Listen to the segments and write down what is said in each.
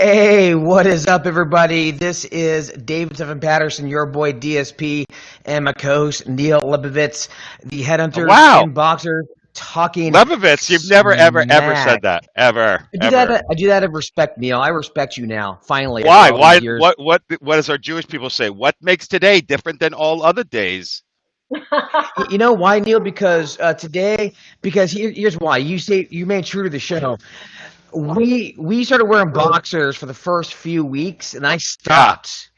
Hey, what is up, everybody? This is David Stephen Patterson, your boy DSP, and my co-host Neil Lebovitz, the Headhunters Wow. and Boxers, talking Lebovitz, you've never, ever said that. Ever. I do that out of respect, Neil. I respect you now, finally. Why? After all Why? these years. What does our Jewish people say? What makes today different than all other days? You know why, Neil? Because here's why. You made true to the show. We started wearing boxers for the first few weeks, and I stopped.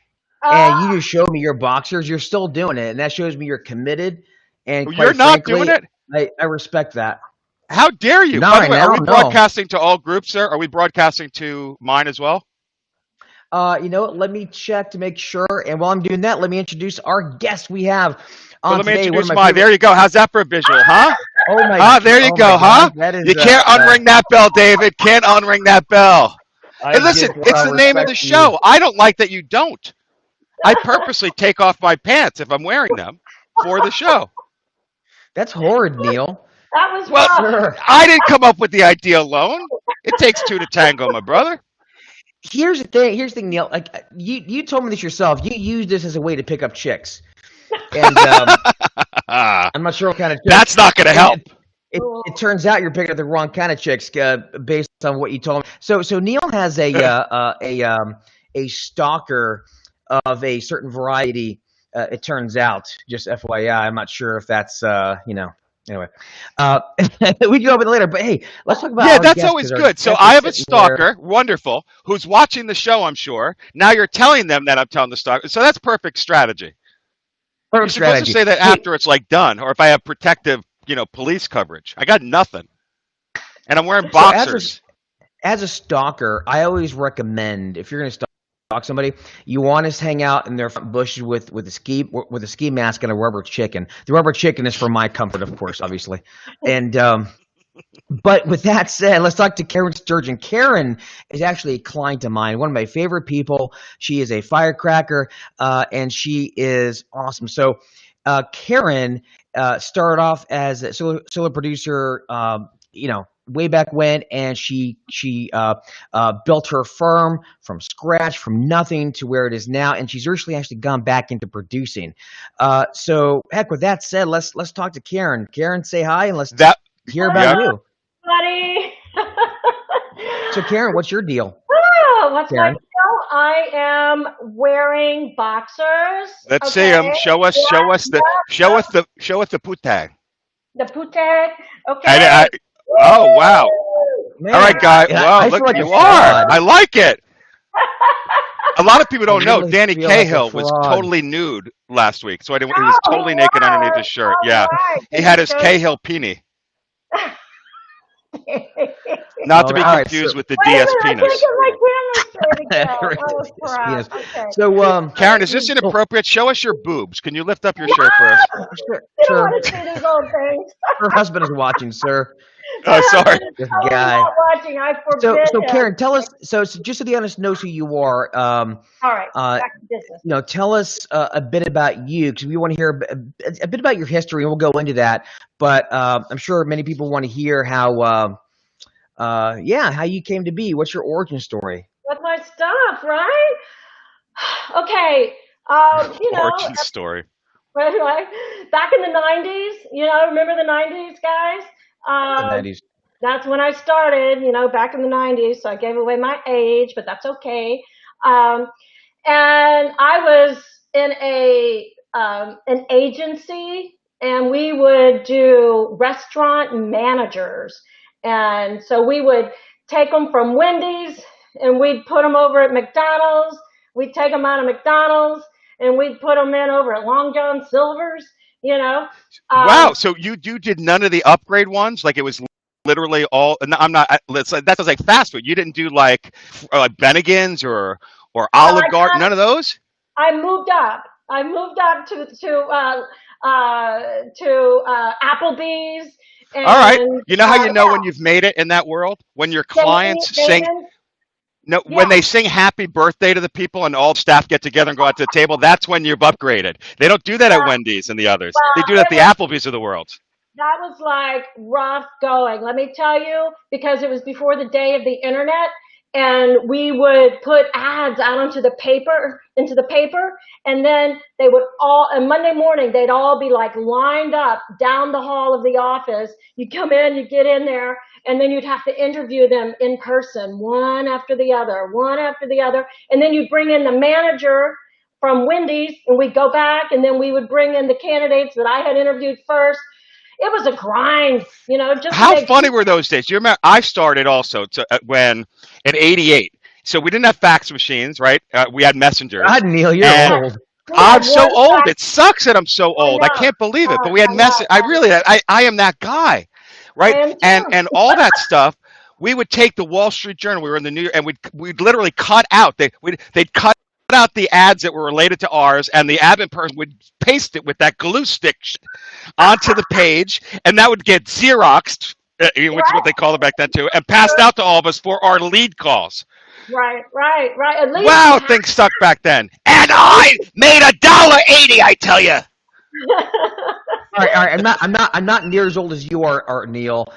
And you just showed me your boxers. You're still doing it, and that shows me you're committed. And quite You're not frankly, doing it? I respect that. How dare you? Not By the right way, now, are we no. broadcasting to all groups, sir? Are we broadcasting to mine as well? You know what? Let me check to make sure. And while I'm doing that, let me introduce our guest we have on Let me today. introduce mine. There you go. How's that for a visual, huh? Oh my! Ah, there you go, huh? That is, you can't unring that bell, David. Can't unring that bell. Hey, listen, it's the name of the show. I don't like that you don't. I purposely take off my pants if I'm wearing them for the show. That's horrid, Neil. That was well. I didn't come up with the idea alone. It takes two to tango, my brother. Here's the thing, Neil. Like you told me this yourself. You use this as a way to pick up chicks, and I'm not sure what kind of chicks. That's not going to help. It turns out you're picking up the wrong kind of chicks based on what you told me. So Neil has a stalker of a certain variety. It turns out, just FYI, I'm not sure if that's Anyway, we can go over it later. But hey, let's talk about. Yeah, that's always good. So I have a stalker, wonderful, who's watching the show. I'm sure. Now you're telling them that I'm telling the stalker. So that's perfect strategy. You're supposed to say that after it's like done, or if I have protective, police coverage. I got nothing, and I'm wearing boxers. As a stalker, I always recommend if you're going to stalk somebody, you want to hang out in their front bushes with a ski mask and a rubber chicken. The rubber chicken is for my comfort, of course, obviously. And but with that said, let's talk to Karen Sturgeon. Karen is actually a client of mine, one of my favorite people. She is a firecracker, and she is awesome. So Karen started off as a solo producer, way back when, and she built her firm from scratch, from nothing to where it is now, and she's actually gone back into producing. So heck, with that said, let's talk to Karen. Karen, say hi, and let's hear about you. Buddy. So Karen, what's your deal? What's my deal? I am wearing boxers. Let's see them. Show us the putag. The putag. Okay. Oh, wow. Man, all right, guy. Wow, look, like you are. I like it. A lot of people don't know Danny Cahill was totally nude last week. So he was totally naked underneath his shirt. Yeah. He had his Cahill peenie. Not to be confused with the DS penis. So, Karen, is this inappropriate? Show us your boobs. Can you lift up your shirt first? Sure. Her husband is watching, sir. Oh, sorry. This guy. I'm not watching. I forbid so Karen, tell us. So just so the audience knows who you are. All right. Back to business. Tell us a bit about you, because we want to hear a bit about your history, and we'll go into that. But I'm sure many people want to hear how you came to be. What's your origin story? With my stuff, right? Okay. Origin story. Anyway, back in the 90s, remember the 90s, guys? The 90s. That's when I started, back in the 90s. So I gave away my age, but that's okay. And I was in an agency, and we would do restaurant managers. And so we would take them from Wendy's, and we'd put them over at McDonald's. We'd take them out of McDonald's, and we'd put them in over at Long John Silver's. Wow. So you did none of the upgrade ones? Like it was literally all. That sounds like fast food. You didn't do like Bennigan's or Olive Garden. None of those. I moved up. to Applebee's. And, all right. You know how you know when you've made it in that world? When your clients sing. No, when they sing happy birthday to the people and all staff get together and go out to the table, that's when you've upgraded. They don't do that at Wendy's and the others. They do that at the Applebee's of the world. That was like rough going, let me tell you, because it was before the day of the internet. and we would put ads out into the paper, and then they would all, and Monday morning, they'd all be like lined up down the hall of the office. You come in, you get in there, and then you'd have to interview them in person, one after the other, and then you'd bring in the manager from Wendy's, and we'd go back, and then we would bring in the candidates that I had interviewed first. It was a grind, just how funny were those days? You remember I started also when in '88. So we didn't have fax machines, right? We had messengers. God, Neil, you're old. I'm so old. It sucks that I'm so old. I can't believe it. But we had message. I am that guy, right? And all that stuff. We would take the Wall Street Journal. We were in the New York, and we'd literally cut out. They'd cut out the ads that were related to ours, and the admin person would paste it with that glue stick onto the page, and that would get Xeroxed, which is what they called it back then too, and passed out to all of us for our lead calls. Right. At least wow, things stuck back then, and I made $1.80. I tell you. All right. I'm not near as old as you are, Neil.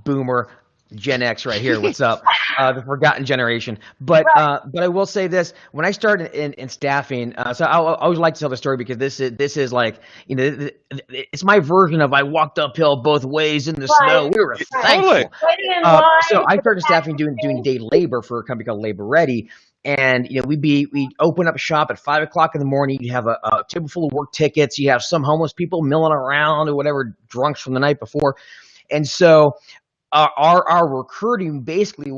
Boomer. Gen X right here. What's up? The forgotten generation. But I will say this: when I started in staffing, so I always like to tell the story because this is like, it's my version of I walked uphill both ways in the snow. We were thankful. So I started staffing doing day labor for a company called Labor Ready. And we'd open up shop at 5 o'clock in the morning. You have a table full of work tickets. You have some homeless people milling around or whatever, drunks from the night before. And so our recruiting basically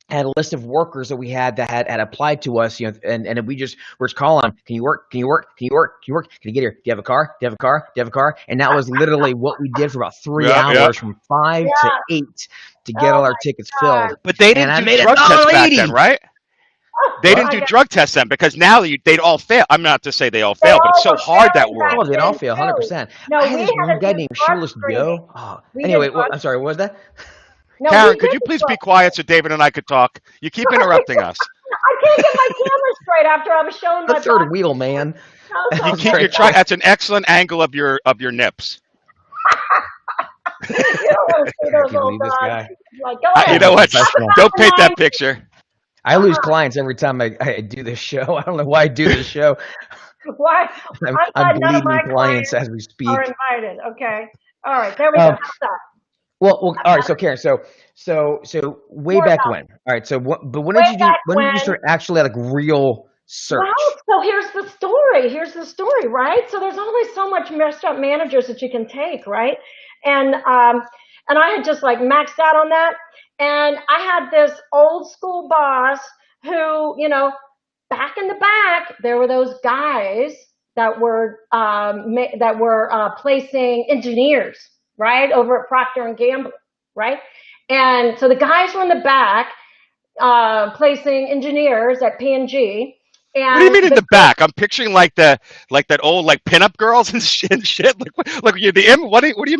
had a list of workers that we had that had applied to us, and we just were calling them, can you work? Can you get here? Do you have a car? And that was literally what we did for about 3 hours from 5 to 8 to get all our tickets filled. But they didn't do drug tests back then, right? They didn't do drug tests then, because now they'd all fail. I'm not to say they all fail, but it's so hard that world. Oh, they'd all fail, 100%. No, I had this one guy named Shoeless Joe. Anyway, I'm sorry, what was that? No, Karen, could you please be quiet so David and I could talk? You keep interrupting us. I can't get my camera straight after I was showing my third wheel, man. You're trying. That's an excellent angle of your nips. You don't want to see those old dogs. Like, go ahead. You know what? Don't paint that picture. I lose clients every time I do this show. I don't know why I do this show. Why? I'm bleeding clients as we speak. Are invited. Okay. All right. There we go. How's that? Well, all right. So Karen, so way back when. All right. So when did you start actually like real search? Well, so here's the story, right? So there's only so much messed up managers that you can take, right? And I had just like maxed out on that. And I had this old school boss who, back in the back, there were those guys that were placing engineers, right, over at Procter and Gamble, right? And so the guys were in the back placing engineers at P&G. And what do you mean in the back? I'm picturing like that old like pinup girls and shit. What do you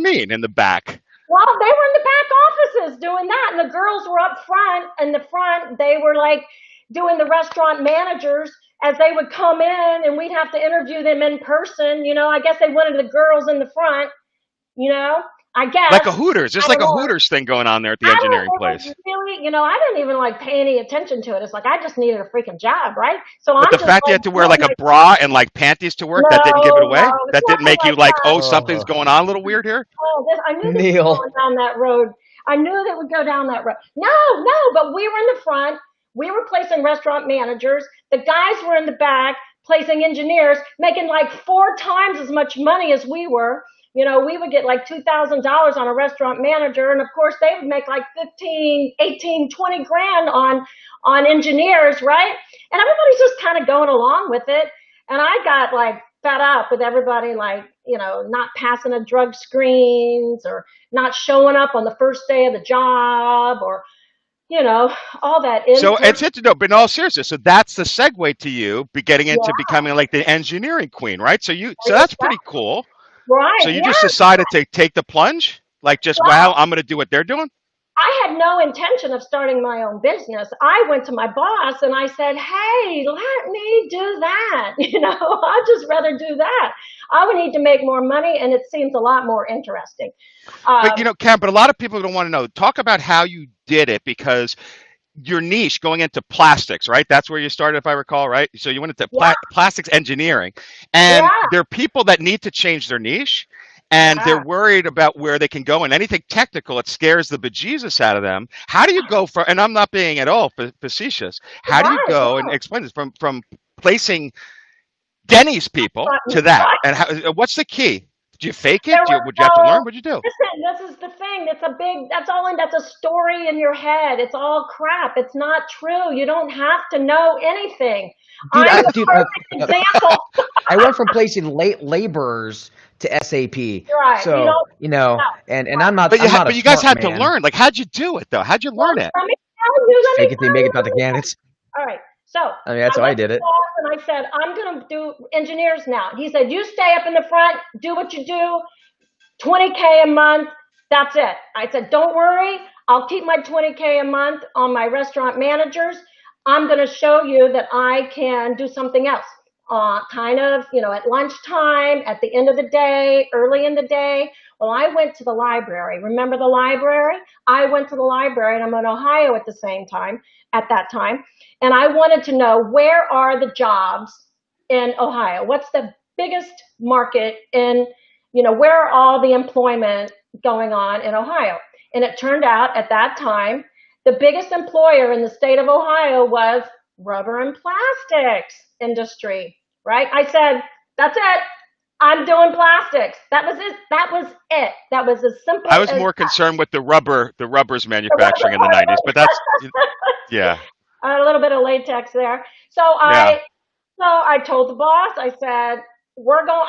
mean in the back? Well, they were in the back offices doing that, and the girls were up front. In the front, they were like doing the restaurant managers as they would come in, and we'd have to interview them in person. I guess they wanted the girls in the front. I guess like a Hooters, just like a Hooters thing going on there at the engineering place. Really, I didn't even like pay any attention to it. It's like I just needed a freaking job, right? So but the fact you had to wear like a bra and like panties to work, that didn't give it away. That didn't make you like, something's going on a little weird here. I knew this was going down that road. I knew that would go down that road. No, but we were in the front. We were placing restaurant managers. The guys were in the back placing engineers, making like 4 times as much money as we were. We would get like $2,000 on a restaurant manager. And of course they would make like 15, 18, 20 grand on engineers, right? And everybody's just kind of going along with it. And I got like fed up with everybody, like, not passing a drug screens or not showing up on the first day of the job or, all that. So it's it to know, but in all seriousness, so that's the segue to you getting into becoming like the engineering queen, right? So that's pretty cool. Right. So you just decided to take the plunge? Like wow, I'm going to do what they're doing? I had no intention of starting my own business. I went to my boss and I said, hey, let me do that. I'd just rather do that. I would need to make more money, and it seems a lot more interesting. But, Karen, but a lot of people don't want to know. Talk about how you did it, because your niche going into plastics, right? That's where you started, if I recall, right? So you went into Yeah, plastics engineering, and yeah, there are people that need to change their niche, and they're yeah. worried about where they can go, and anything technical, it scares the bejesus out of them. How do you go from, and I'm not being at all facetious, how do you Right, go and right, explain this from placing Denny's people to that? right. And what's the key? Do you fake it? There was Would you have to no, learn? What'd you do? listen, this is the thing. That's a story in your head. It's all crap. It's not true. You don't have to know anything. dude. I'm the Dude, perfect example. I went from placing late laborers to SAP. You're right. You So don't and know. But I'm not a you guys smart had to man. learn. Like, how'd you do it though? How'd you Well, learn it? Just fake it till you make it about the let me candidates. All right. So I mean, that's I how I went to did the it. boss and I said, I'm going to do engineers now. He said, you stay up in the front, do what you do, 20K a month. That's it. I said, don't worry. I'll keep my 20K a month on my restaurant managers. I'm going to show you that I can do something else. Kind of, at lunchtime, at the end of the day, early in the day. Well, I went to the library. Remember the library? I went to the library, and I'm in Ohio at that time. And I wanted to know, where are the jobs in Ohio? What's the biggest market where are all the employment going on in Ohio? And it turned out at that time, the biggest employer in the state of Ohio was rubber and plastics industry, right? I said, that's it. I'm doing plastics. That was it. That was it. That was as simple I was as more concerned with the rubbers the manufacturing rubber in the '90s, but that's part. yeah, A little bit of latex there. So yeah. I told the boss, I said,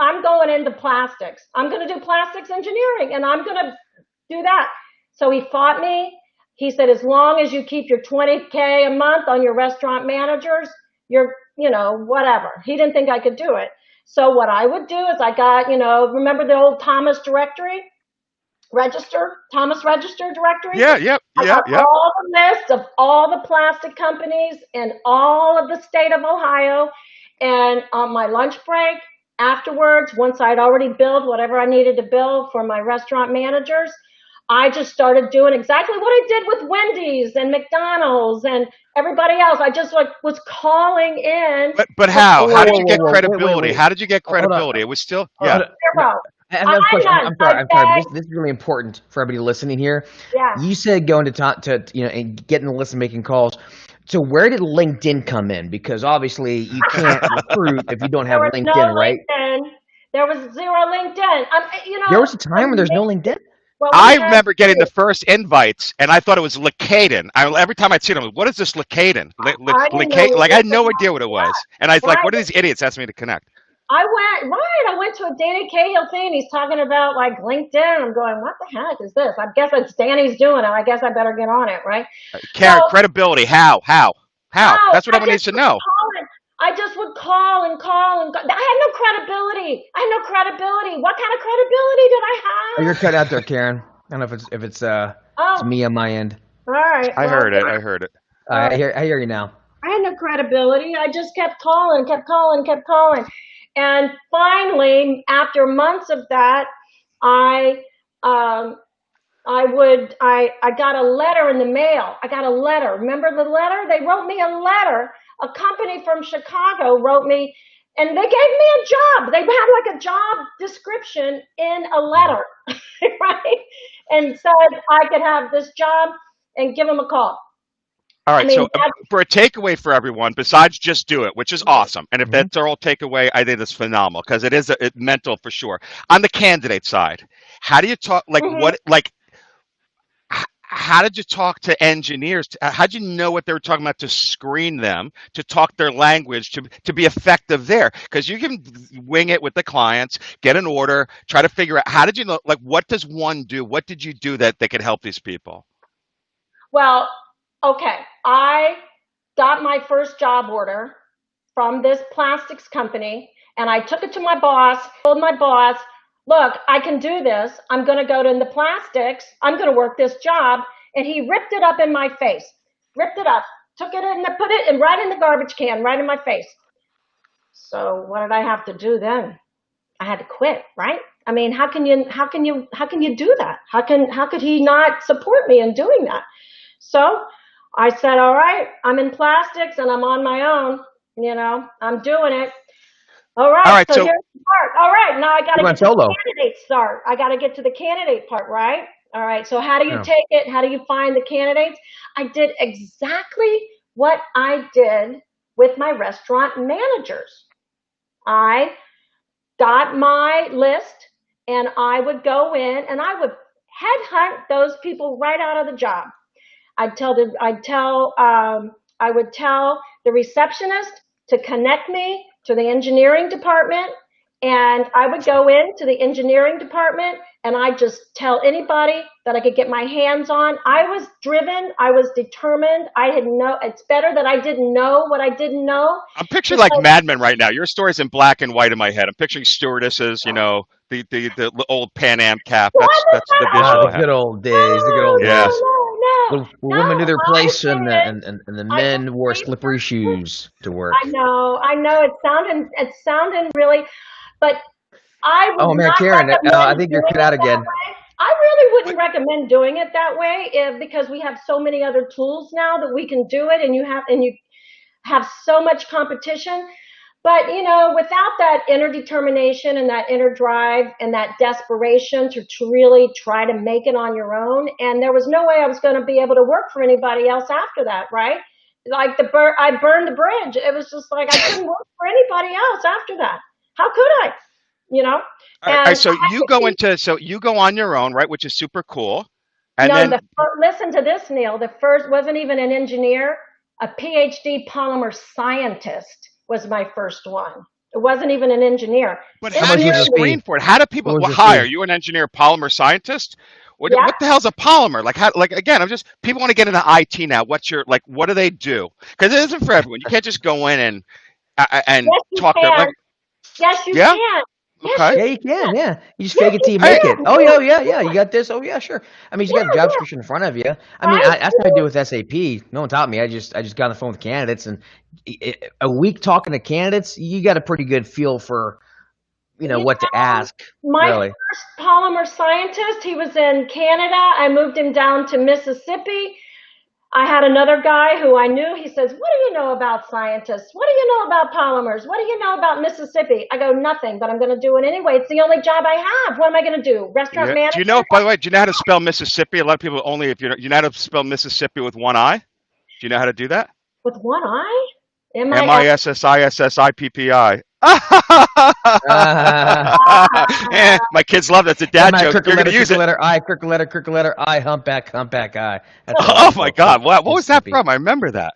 I'm going into plastics. I'm going to do plastics engineering and I'm going to do that. So he fought me. He said, as long as you keep your 20K a month on your restaurant managers, you're, whatever. He didn't think I could do it. So what I would do is I got, remember the old Thomas Register directory? Yeah, yep, I yep, got yep. all the lists of all the plastic companies in all of the state of Ohio. And on my lunch break, afterwards, once I'd already billed whatever I needed to bill for my restaurant managers, I just started doing exactly what I did with Wendy's and McDonald's and everybody else. I just was calling in. But Whoa, how? whoa, How did whoa, you whoa, get whoa. credibility? Wait. How did you get Hold on. credibility? It was still Hold yeah. on. Zero. I have a question. None. I'm I sorry. I'm sorry. begged. This is really important for everybody listening here. Yeah. You said going to and getting the list and making calls. So where did LinkedIn come in? Because obviously you can't recruit if you don't have There was no LinkedIn, right? LinkedIn. There was zero LinkedIn. There was a time when there's no LinkedIn. Well, let I me ask remember getting you. the first invites, and I thought it was Lacadon. Every time I'd see them, what is this Lacadon? I didn't know Like I had what no idea what it was, and I was like, right. "What are these idiots asking me to connect?" I went to a Danny Cahill thing. He's talking about like LinkedIn. I'm going, what the heck is this? I guess it's Danny's doing it. I guess I better get on it, right? So Karen, credibility. How? how? That's what everyone needs to know. I just would call and call and call. I had no credibility. What kind of credibility did I Oh, you're have? cut out there, Karen. I don't know if it's Oh, me on my end. all right. I Well, heard it. I heard it. all right. I hear you now. I had no credibility. I just kept calling. And finally, after months of that, I um, I got a letter in the mail. I got a letter. Remember the letter? They wrote me a letter. A company from Chicago wrote me, and they gave me a job. They had like a job description in a letter, right? And said I could have this job and give them a call. All I right. mean, So for a takeaway for everyone, besides just do it, which is awesome, and if Mhm. that's our whole takeaway, I think it's phenomenal because it is mental for sure. On the candidate side, how do you talk? Like mhm. what? Like how did you talk to engineers? How did you know what they were talking about to screen them, to talk their language, to be effective there? Because you can wing it with the clients, get an order, try to figure out how did you know, like what does one do? What did you do that could help these people? Well, okay. I got my first job order from this plastics company and I took it to my boss, told my boss, look, I can do this. I'm going to go to the plastics. I'm going to work this job. And he ripped it up in my face, ripped it up, took it and put it right in the garbage can, right in my face. So what did I have to do then? I had to quit, right? I mean, how can you do that? How could he not support me in doing that? So I said, all right, I'm in plastics and I'm on my own. I'm doing it. All All right, right. so So here's the part. All right, now I got You to went get to the solo. candidate start. I got to get to the candidate part, right? All right, so how do you Yeah. take it? How do you find the candidates? I did exactly what I did with my restaurant managers. I got my list and I would go in and I would headhunt those people right out of the job. I would tell the receptionist to connect me to the engineering department, and I would go into the engineering department and I just tell anybody that I could get my hands on. I was driven. I was determined. It's better that I didn't know what I didn't know. I'm picturing like Because Mad Men right now. Your story's in black and white in my head. I'm picturing stewardesses, the old Pan Am cap. That's the Ah, visual the I have. good old days. The good old Yeah. days. The no, women knew their I place, and did. the I men wore slippery completely. shoes to work. I know. It sounded really, but I would Oh man, not Karen, I recommend think you're doing cut it out that again. way. I really wouldn't recommend doing it that way because we have so many other tools now that we can do it, and you have so much competition. But without that inner determination and that inner drive and that desperation to really try to make it on your own, and there was no way I was going to be able to work for anybody else after that, right? Like I burned the bridge. It was just like I couldn't work for anybody else after that. How could I? You know? All right. And So you go on your own, right? Which is super cool. And no, then listen to this, Neil. The first wasn't even an engineer. A PhD polymer scientist was my first one. It wasn't even an engineer. But How how do much you was the Engineering, fee? screen for it? How do What people was the hire fee? you? An engineer, polymer scientist? What yeah. what the hell's a polymer? Like how? Like again, I'm just people want to get into IT now. What do they do? Because it isn't for everyone. You can't just go in and Yes, you talk to like can. Yes, you yeah can. Yes, okay. you Yeah, you can. can. Yeah, you just Yes, fake it till you you Hey, make it. can. Oh Yeah, yeah, yeah, yeah. You got this. Oh yeah, sure. I mean, you got the yeah, job yeah. description in front of you. I mean, Right? that's what I do with SAP. No one taught me. I just got on the phone with candidates, and a week talking to candidates, you got a pretty good feel for You what to know, ask. my Really. first polymer scientist, he was in Canada. I moved him down to Mississippi. I had another guy who I knew. He says, "What do you know about scientists? What do you know about polymers? What do you know about Mississippi?" I go, "Nothing, but I'm going to do it anyway. It's the only job I have. What am I going to do? Restaurant yeah. Do you manager know? By the way, do you know how to spell Mississippi? A lot of people only if you know how to spell Mississippi with one I. Do you know how to do that? with one eye? Mississippi. Uh, My kids love that. It's a am dad I joke. crooked You're going letter, to use crooked it. letter I, crooked letter I, humpback I. That's a Oh my wonderful God! What was that Mississippi. from? I remember that.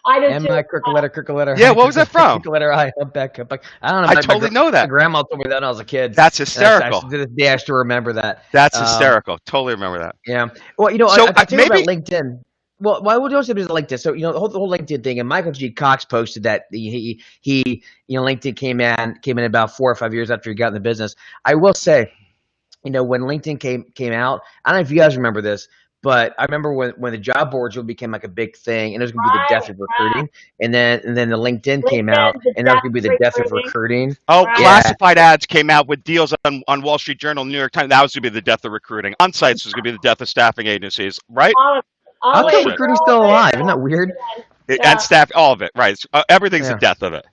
I do Am too. I crooked letter Yeah, I, what was that from? crooked letter I, humpback. I don't know. I totally know My that. grandma told me that when I was a kid, That's and I hysterical. to this day I still remember that. That's Um, hysterical. Totally remember that. yeah. Well, So I tell you about maybe LinkedIn. Well, why would you also do LinkedIn? So the whole LinkedIn thing, and Michael G. Cox posted that he LinkedIn came in about 4 or 5 years after he got in the business. I will say, when LinkedIn came out, I don't know if you guys remember this, but I remember when the job boards really became like a big thing, and it was going to be the death Right, of right. recruiting, and then the LinkedIn came out, LinkedIn, the and that was death going to of be the death of recruiting. recruiting. oh, Right. Yeah. classified ads came out with deals on Wall Street Journal, New York Times. That was going to be the death of recruiting. On sites was going to be the death of staffing agencies, right? How come Always, Bullshit. recruiting's still always. alive? Isn't that weird? And Yeah, staff, all of it, right? Everything's the Yeah. death of it.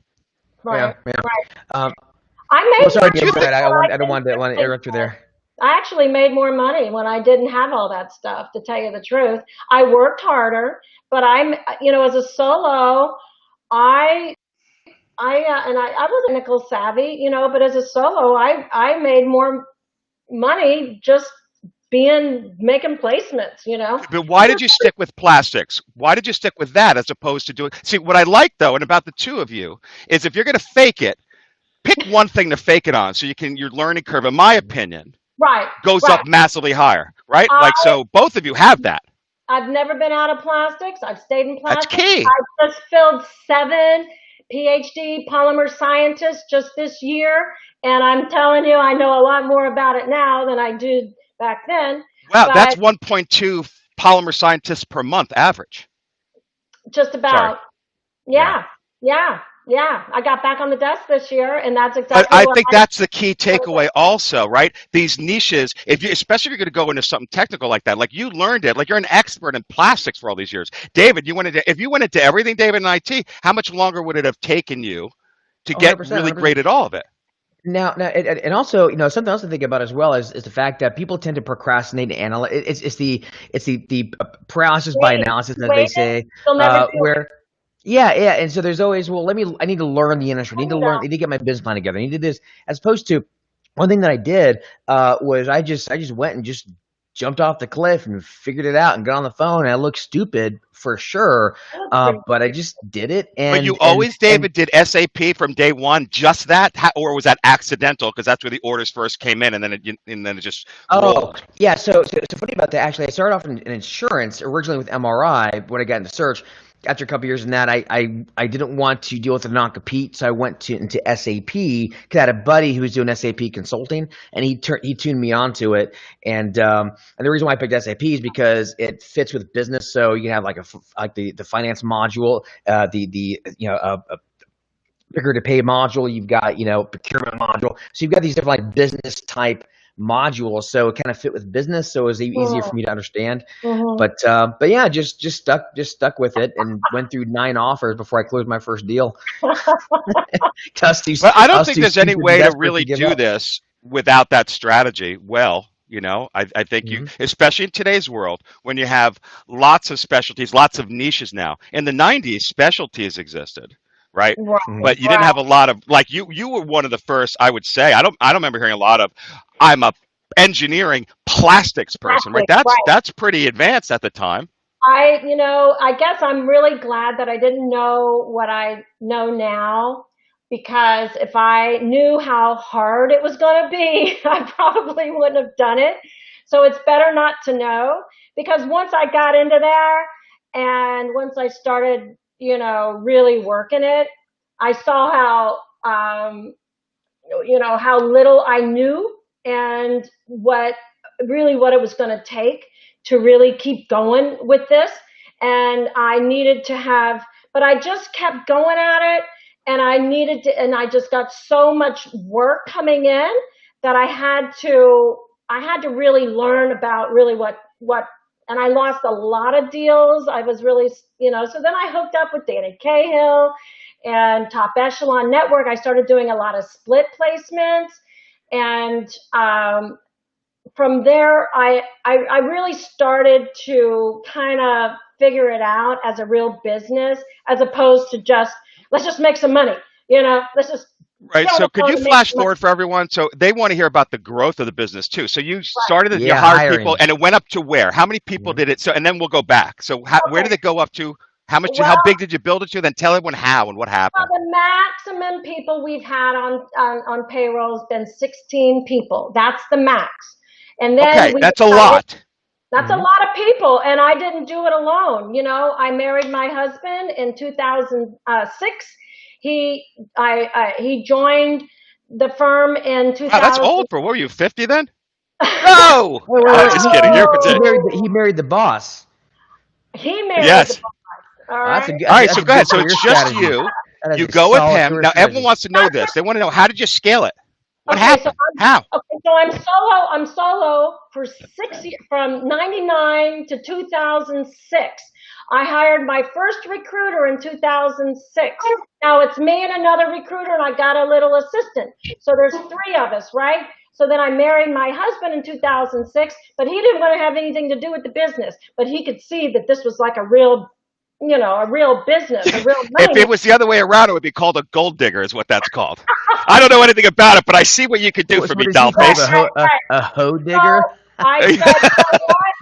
Yeah. right, Yeah. right. Um, I well, made sorry, more Do you Dave. Go think? ahead. money when I I don't didn't want to get interrupt you there. I actually made more money when I didn't have all that stuff, to tell you the truth. I worked harder, but as a solo, I, I wasn't nickel savvy, but as a solo, I made more money just making placements. But why did you stick with plastics? Why did you stick with that as opposed to doing? See, what I like though, and about the two of you, is if you're going to fake it, pick one thing to fake it on, so your learning curve, in my opinion, Right, goes right. up massively higher, right? I, Like so, both of you have that. I've never been out of plastics. I've stayed in That's plastics. key. I just filled 7 PhD polymer scientists just this year, and I'm telling you, I know a lot more about it now than I did back then. Wow, that's But 1.2 polymer scientists per month average. just Sorry. about, Yeah. yeah, yeah. Yeah, I got back on the desk this year, and that's But exactly I what think I that's the key takeaway also, right? These niches, if you, especially if you're going to go into something technical like that, like you learned it, like you're an expert in plastics for all these years. David, if you went into everything, David, in IT, how much longer would it have taken you to get 100%, really 100%. great at all of it? Now, and also, something else to think about as well is the fact that people tend to procrastinate and analyze. It's the paralysis by wait, analysis, as they wait, say, they'll never do it. where yeah, and so there's always, well, I need to learn the industry, I No, need to get my business plan together, I need to do this, as opposed to one thing that I did was I just went and just jumped off the cliff and figured it out and got on the phone, and I looked stupid for sure, that's crazy. but I just did it, But you and always, David, did SAP from day one, just that, or was that accidental? Because that's where the orders first came in, and then it just Oh, rolled. yeah. So funny about that. Actually, I started off in insurance originally with MRI. When I got into search, after a couple years in that, I didn't want to deal with a non-compete, so I went into SAP because I had a buddy who was doing SAP consulting, and he tuned me onto it. And the reason why I picked SAP is because it fits with business. So you can have like the finance module, the bigger to pay module. You've got, procurement module. So you've got these different like business type modules. So it kind of fit with business. So it was easier for me to understand. Mm-hmm. But yeah, just stuck with it and went through 9 offers before I closed my first deal. But I I don't was think too there's any stupid and way to desperate to really give do up. this without that strategy. Well, I think Hmm. especially in today's world, when you have lots of specialties, lots of niches now. In the 90s, specialties existed, right? Right, Hmm. But you didn't right, have a lot of, like, you were one of the first, I would say. I don't remember hearing a lot of, I'm a engineering plastics person, right? exactly, right. That's pretty advanced at the time. I guess I'm really glad that I didn't know what I know now, because if I knew how hard it was going to be, I probably wouldn't have done it. So it's better not to know, because once I got into there and once I started, really working it, I saw how little I knew, and what it was going to take to really keep going with this. And I needed to have, but I just kept going at it, and and I just got so much work coming in that I had to really learn about really and I lost a lot of deals. I was really, so then I hooked up with Danny Cahill and Top Echelon Network. I started doing a lot of split placements, and from there, I really started to kind of figure it out as a real business, as opposed to just, let's just make some money. Let's just Right. get on So the could phone you and make flash some money. forward for everyone? So they want to hear about the growth of the business too. So you Right. started it, you Yeah, hired people, hiring. and it went up to where? How many people Mhm. did it? So, and then we'll go back. So where Okay. did it go up to? How much, how Well, big did you build it to? Then tell everyone how and what well, happened. the maximum people we've had on payroll has been 16 people. That's the max. And then Okay. we That's a decided, lot. that's a Mhm. lot of people, and I didn't do it alone. I married my husband in 2006. He joined the firm in Wow. That's 2000. old for, what were you, 50 then? No. Wait. Just He kidding. he You're, he No, married he married the boss. he married the yes. boss. All That's a right. good, All that's a, right. that's So a go ahead. good So career it's just strategy. you. That is You a go with solid him. career Now everyone strategy. wants to know this. They want to know, how did you scale it? What Okay, so happened? How? I'm solo for 6 years, from '99 to 2006. I hired my first recruiter in 2006. Now it's me and another recruiter, and I got a little assistant. So there's 3 of us, right? So then I married my husband in 2006, but he didn't want to have anything to do with the business. But he could see that this was like a real business, a real If money. it was the other way around, it would be called a gold digger, is what that's called. I don't know anything about it, but I see what you could do for What me, is he called? Right, dollface. right, right. A hoe So digger? I said, what?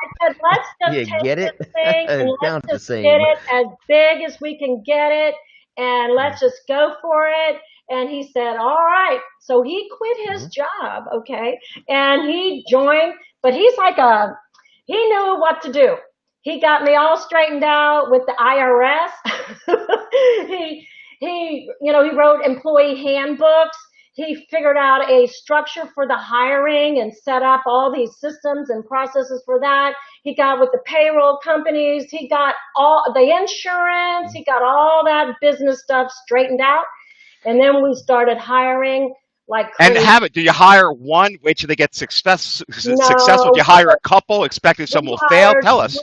I said, let's just You take get it? this thing and It let's sounds the just get same. it as big as we can get it, and let's Mhm. just go for it. And he said, all right. So he quit his Mhm. job, okay, and he joined, but he knew what to do. He got me all straightened out with the IRS. He wrote employee handbooks. He figured out a structure for the hiring and set up all these systems and processes for that. He got with the payroll companies. He got all the insurance. He got all that business stuff straightened out. And then we started hiring like crazy. And do you hire one, wait till they get successful? No, Do you hire a couple, expecting some will fail? Tell us.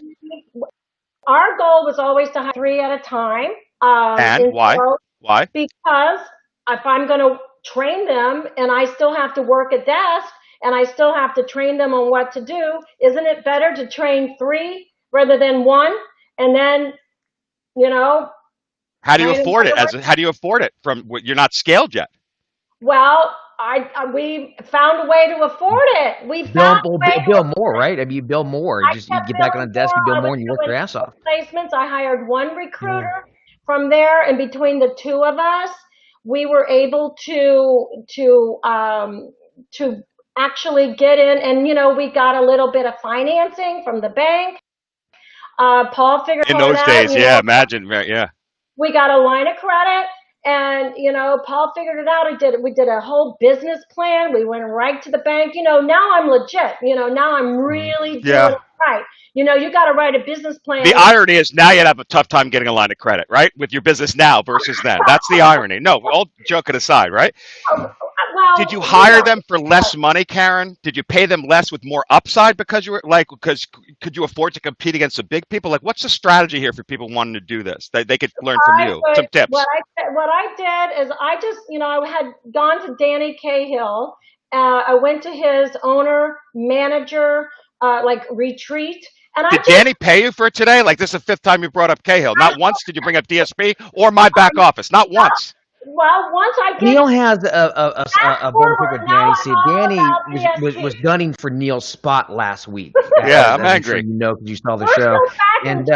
Our goal was always to hire 3 at a time. And why? Why? Because if I'm going to train them and I still have to work a desk and I still have to train them on what to do, isn't it better to train 3 rather than 1? And then, how do you afford it? How do you afford it? You're not scaled yet. Well, we found a way to afford it. We found bill more, right? I mean, you bill more. You get back on the desk, you bill more, and you work your ass off. Placements. I hired 1 recruiter from there, and between the 2 of us, we were able to actually get in, and we got a little bit of financing from the bank. Paul figured in those days, imagine, yeah. We got a line of credit. And, Paul figured it out. We did a whole business plan. We went right to the bank. Now I'm legit. Now I'm really doing it right. You got to write a business plan. The irony is now you'd have a tough time getting a line of credit, right? With your business now versus then. That's the irony. No, all joking aside, right? Well, did you hire them for less money, Karen? Did you pay them less with more upside because because could you afford to compete against the big people? Like, what's the strategy here for people wanting to do this? They could learn from you. Some tips. What I did is I just, I had gone to Danny Cahill. I went to his owner manager retreat. And did Danny pay you for it today? Like, this is the 5th time you brought up Cahill. Not once did you bring up DSP or my back office. Not once. Well, once I get Neil has a bone pick with Danny. See, Danny was gunning for Neil's spot last week. I'm angry. Because you saw the show. And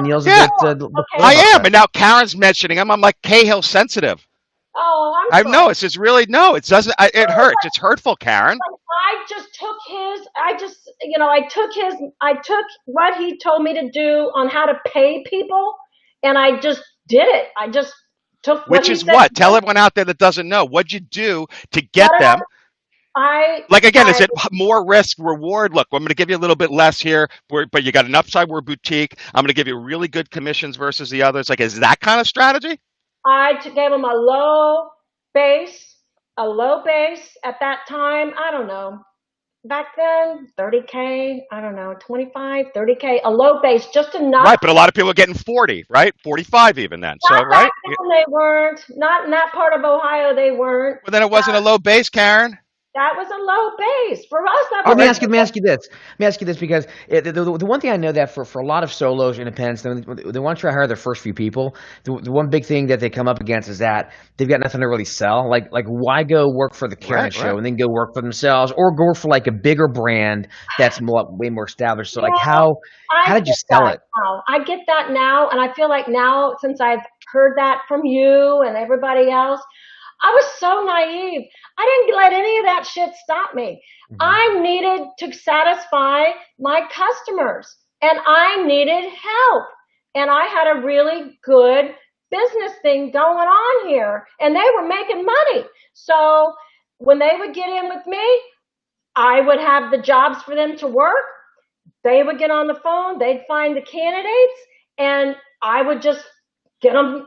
Neil's a bit. I am, and now Karen's mentioning him. I'm like Cahill sensitive. Oh, I'm sorry. No, it's just really no. It doesn't. It hurts. It's hurtful, Karen. I just took his. I took what he told me to do on how to pay people, and I just did it. I just took. Which is what? Tell everyone out there that doesn't know. What'd you do to get them? Is it more risk reward? Look, I'm going to give you a little bit less here, but you got an upside. We're boutique. I'm going to give you really good commissions versus the others. Like, is that kind of strategy? I gave them a low base at that time. I don't know. Back then, 30K, I don't know, 25, 30K, a low base, just enough. Right, but a lot of people are getting 40, right? 45 even then. Not right? They weren't. Not in that part of Ohio, they weren't. Well, then it wasn't a low base, Karen. That was a low base for us. Let me ask you this, because the one thing I know that for a lot of solos, independents, they want to try to hire their first few people. The one big thing that they come up against is that they've got nothing to really sell. Like why go work for the Karen show and then go work for themselves, or go for like a bigger brand that's way more established? So how did you sell it? I get that now, and I feel like now, since I've heard that from you and everybody else, I was so naive. I didn't let any of that shit stop me. Mm-hmm. I needed to satisfy my customers, and I needed help. And I had a really good business thing going on here, and they were making money. So when they would get in with me, I would have the jobs for them to work. They would get on the phone. They'd find the candidates, and I would just get them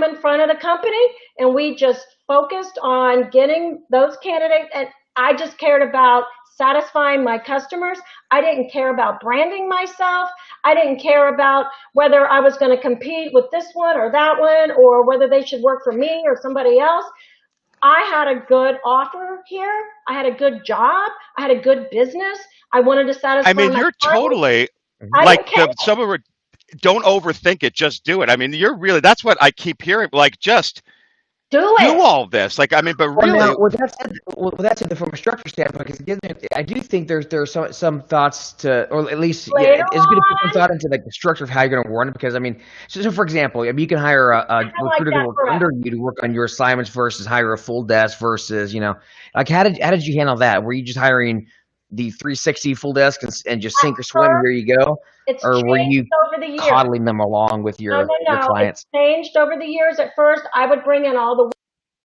in front of the company, and we just focused on getting those candidates. And I just cared about satisfying my customers. I didn't care about branding myself. I didn't care about whether I was going to compete with this one or that one, or whether they should work for me or somebody else. I had a good offer here. I had a good job. I had a good business. I wanted to satisfy. You're totally like some of it. Don't overthink it. Just do it. You're really. That's what I keep hearing. Like, just do all this. But really. That's it from a structure standpoint. Because I do think there's some thoughts to, or at least it's good to put some thought into like the structure of how you're going to run it. Because so for example, you can hire a recruiter to work under you to work on your assignments versus hire a full desk versus how did you handle that? Were you just hiring the 360 full desk and just sink or swim, here you go? Or were you coddling them along with your clients? It's changed over the years. At first, I would bring in all the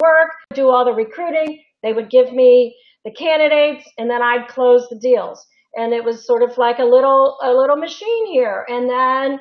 work, do all the recruiting. They would give me the candidates, and then I'd close the deals. and it was sort of like a little machine here. And then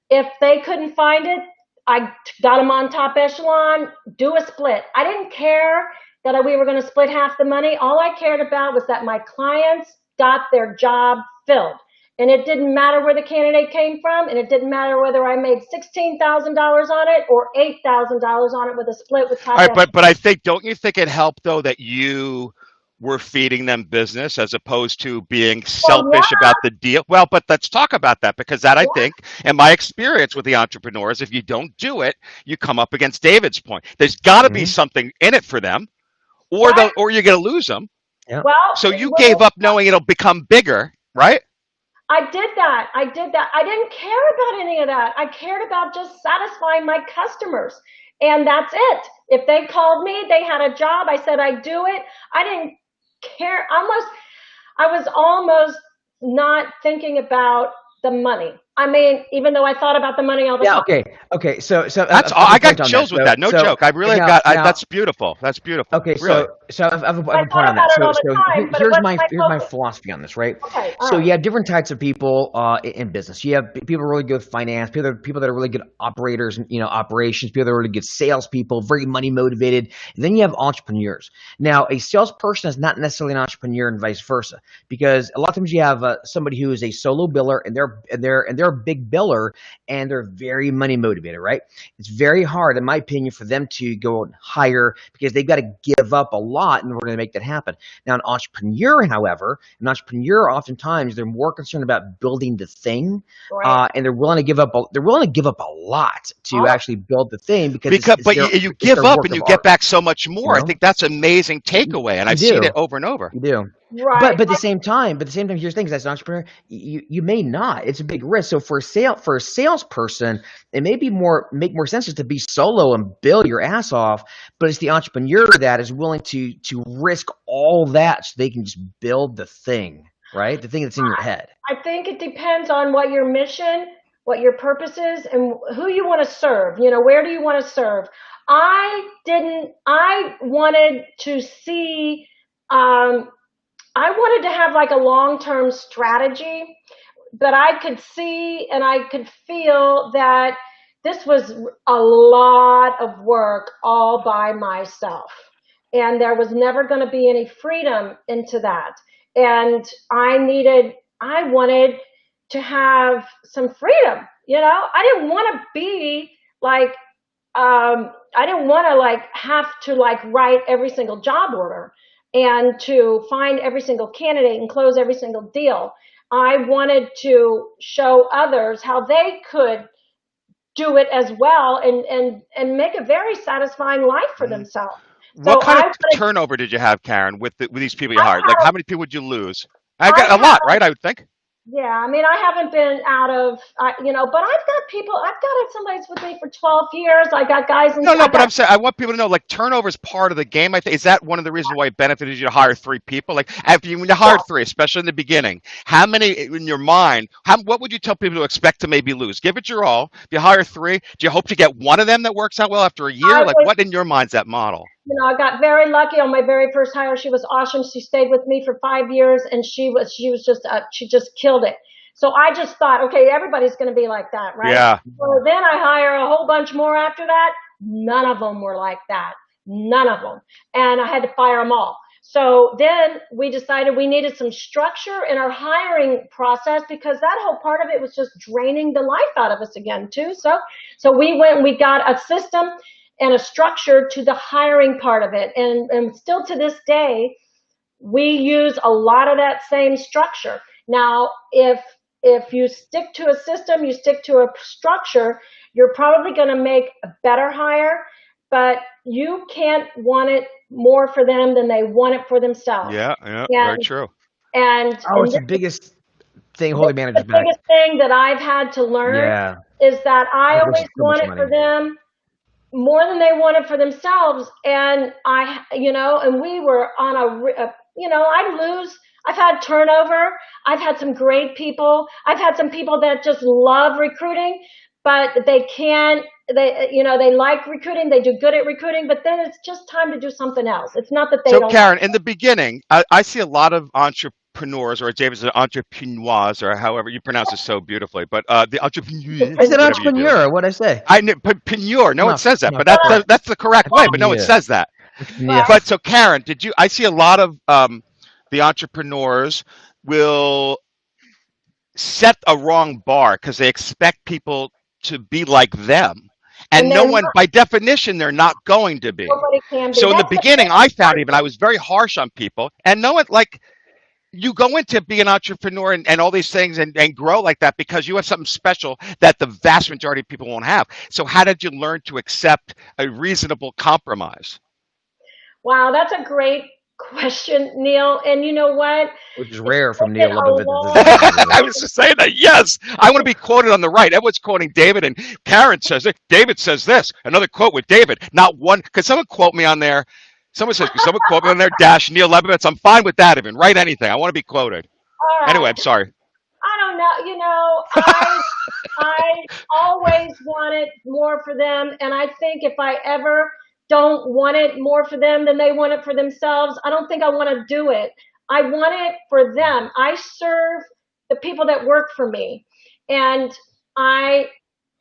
if they couldn't find it, I got them on top echelon, do a split. I didn't care that we were going to split half the money. All I cared about was that my clients got their job filled. And it didn't matter where the candidate came from, and it didn't matter whether I made $16,000 on it or $8,000 on it with a split with top. All right, but I think, don't you think it helped though that you were feeding them business as opposed to being selfish about the deal? Well, but let's talk about that, because that, I think, in my experience with the entrepreneurs, if you don't do it, you come up against David's point. There's got to be something in it for them, or or you're going to lose them. Yeah. Well, so you gave up knowing it'll become bigger, right? I did that. I didn't care about any of that. I cared about just satisfying my customers. And that's it. If they called me, they had a job, I said I'd do it. I didn't care. I was almost not thinking about the money. I mean, even though I thought about the money all the time. Okay. So that's I got chills with that. No joke. I really got. That's beautiful. That's beautiful. Okay. Really. So I have a point on that. So here's my philosophy on this, right? Okay. So you have different types of people in business. You have people really good with finance, people that are really good operators, operations, people that are really good salespeople, very money motivated. And then you have entrepreneurs. Now, a salesperson is not necessarily an entrepreneur, and vice versa, because a lot of times you have somebody who is a solo biller, and they're a big biller, and they're very money motivated, right? It's very hard, in my opinion, for them to go and hire, because they've got to give up a lot in order to make that happen. Now, an entrepreneur, however, oftentimes they're more concerned about building the thing, right. And they're willing to give up. They're willing to give up a lot to actually build the thing, because you give up and you get back so much more. I think that's an amazing takeaway, and I've seen it over and over. You do. Right. But at the same time, here's the thing: as an entrepreneur, you may not. It's a big risk. So for a salesperson, it may make more sense just to be solo and bill your ass off. But it's the entrepreneur that is willing to risk all that so they can just build the thing, right? The thing that's in your head. I think it depends on what your mission, what your purpose is, and who you want to serve. Where do you want to serve? I wanted to see. I wanted to have like a long-term strategy that I could see, and I could feel that this was a lot of work all by myself. And there was never going to be any freedom into that. And I wanted to have some freedom. I didn't want to be like, I didn't want to have to write every single job order and to find every single candidate and close every single deal. I wanted to show others how they could do it as well and make a very satisfying life for themselves. What kind of turnover did you have, Karen, with these people you hired? How many people would you lose? I got a lot, right? I would think. Yeah, I mean, I haven't been out of, but I've got somebody's with me for 12 years. I got guys in. No, but I'm saying, I want people to know, turnover is part of the game. I think, is that one of the reasons why it benefited you to hire 3 people? When you hired 3, especially in the beginning, how many in your mind, what would you tell people to expect to maybe lose? Give it your all. If you hire 3, do you hope to get one of them that works out well after a year? What in your mind's that model? I got very lucky on my very first hire. She was awesome. She stayed with me for 5 years, and she just killed it. So I just thought, okay, everybody's going to be like that, right? Yeah. So then I hire a whole bunch more after that. None of them were like that. None of them. And I had to fire them all. So then we decided we needed some structure in our hiring process, because that whole part of it was just draining the life out of us again too. So we went and we got a system and a structure to the hiring part of it. And still to this day, we use a lot of that same structure. Now, if you stick to a system, you stick to a structure, you're probably going to make a better hire, but you can't want it more for them than they want it for themselves. Yeah, very true. And it's the biggest thing holding managers back. The biggest thing that I've had to learn is that I always want it for them more than they want it for themselves. And and we were on I'd lose. I've had turnover. I've had some great people. I've had some people that just love recruiting, but they like recruiting. They do good at recruiting, but then it's just time to do something else. It's not that they don't. So Karen, in the beginning, I see a lot of entrepreneurs, or David says entrepreneurs, or however you pronounce it so beautifully. But the entrepreneur, I said whatever you do. entrepreneur. What'd I say? But penure. No, I'm it says that, not but that's the correct way. But no, it entrepreneur. says that. Entrepreneur. But so Karen, I see a lot of the entrepreneurs will set a wrong bar because they expect people to be like them. And no one, by definition, they're not going to be. Nobody can be. So in the That's beginning, I found even I was very harsh on people. And no one, like, you go into be an entrepreneur and all these things and grow like that because you have something special that the vast majority of people won't have. So how did you learn to accept a reasonable compromise? Wow, that's a great question, Neil. And you know what? Which is rare from Neil. I was just saying that. Yes, I want to be quoted on the right. Everyone's quoting David, and Karen says it. David says this. Another quote with David. Not one. Could someone quote me on there? Someone quote me on there. Dash Neil Lebovitz. I'm fine with that. Even write anything. I want to be quoted. All right. Anyway, I'm sorry. I don't know. You know, I always wanted more for them, and I think if I ever don't want it more for them than they want it for themselves, I don't think I want to do it. I want it for them. I serve the people that work for me, and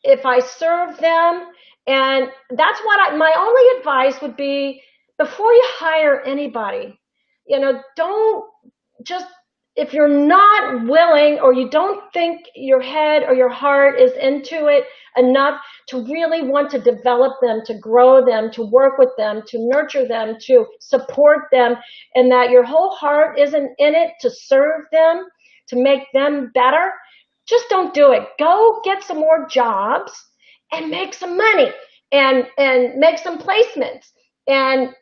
if I serve them, and that's what my only advice would be before you hire anybody. You know, don't just, if you're not willing or you don't think your head or your heart is into it enough to really want to develop them, to grow them, to work with them, to nurture them, to support them, and that your whole heart isn't in it to serve them, to make them better, just don't do it. Go get some more jobs and make some money and make some placements and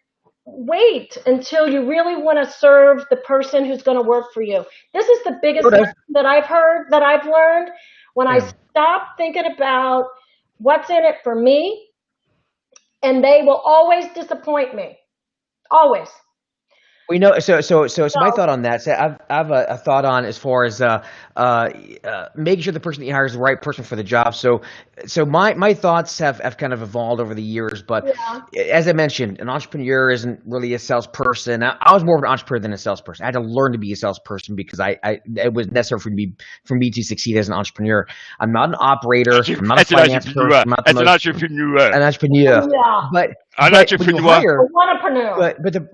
wait until you really want to serve the person who's going to work for you. This is the biggest lesson that I've learned. When I stop thinking about what's in it for me, and they will always disappoint me. Always. We know. So my thought on that. So I have a thought on as far as making sure the person that you hire is the right person for the job. So my thoughts have kind of evolved over the years. But as I mentioned, an entrepreneur isn't really a salesperson. I was more of an entrepreneur than a salesperson. I had to learn to be a salesperson because it was necessary for me to succeed as an entrepreneur. I'm not an operator. I'm not a finance person. I'm not an entrepreneur. An entrepreneur. Yeah. But